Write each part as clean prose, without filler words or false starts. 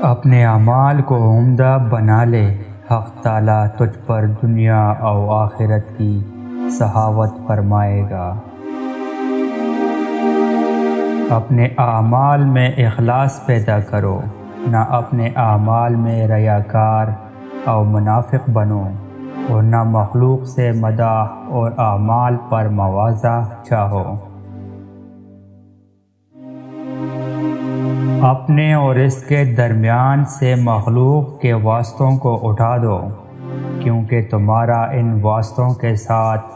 اپنے اعمال کو عمدہ بنا لے، حق تعالیٰ تجھ پر دنیا اور آخرت کی سخاوت فرمائے گا۔ اپنے اعمال میں اخلاص پیدا کرو، نہ اپنے اعمال میں ریاکار اور منافق بنو، اور نہ مخلوق سے مداح اور اعمال پر مواضع چاہو۔ اپنے اور اس کے درمیان سے مخلوق کے واسطوں کو اٹھا دو، کیونکہ تمہارا ان واسطوں کے ساتھ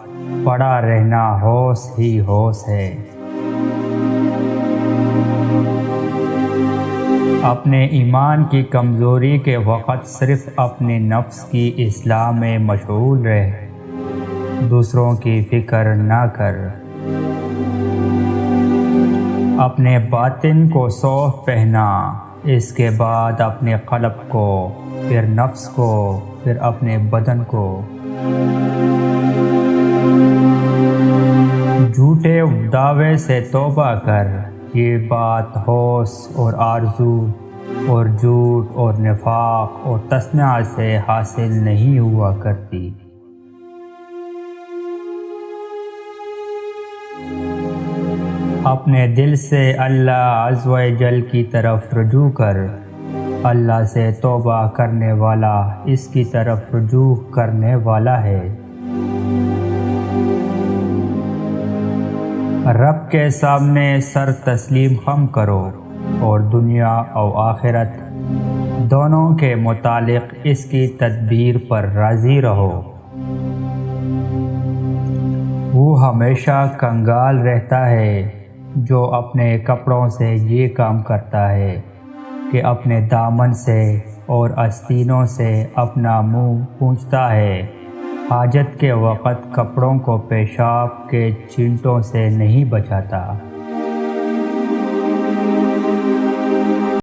پڑا رہنا ہوس ہی ہوس ہے۔ اپنے ایمان کی کمزوری کے وقت صرف اپنے نفس کی اصلاح میں مشغول رہ، دوسروں کی فکر نہ کر۔ اپنے باطن کو صوف پہنا، اس کے بعد اپنے قلب کو، پھر نفس کو، پھر اپنے بدن کو۔ جھوٹے دعوے سے توبہ کر، یہ بات ہوس اور آرزو اور جھوٹ اور نفاق اور تصنع سے حاصل نہیں ہوا کرتی۔ اپنے دل سے اللہ عز و جل کی طرف رجوع کر، اللہ سے توبہ کرنے والا اس کی طرف رجوع کرنے والا ہے۔ رب کے سامنے سر تسلیم خم کرو، اور دنیا اور آخرت دونوں کے متعلق اس کی تدبیر پر راضی رہو۔ وہ ہمیشہ کنگال رہتا ہے جو اپنے کپڑوں سے یہ کام کرتا ہے کہ اپنے دامن سے اور آستینوں سے اپنا منہ پونچھتا ہے، حاجت کے وقت کپڑوں کو پیشاب کے چینٹوں سے نہیں بچاتا۔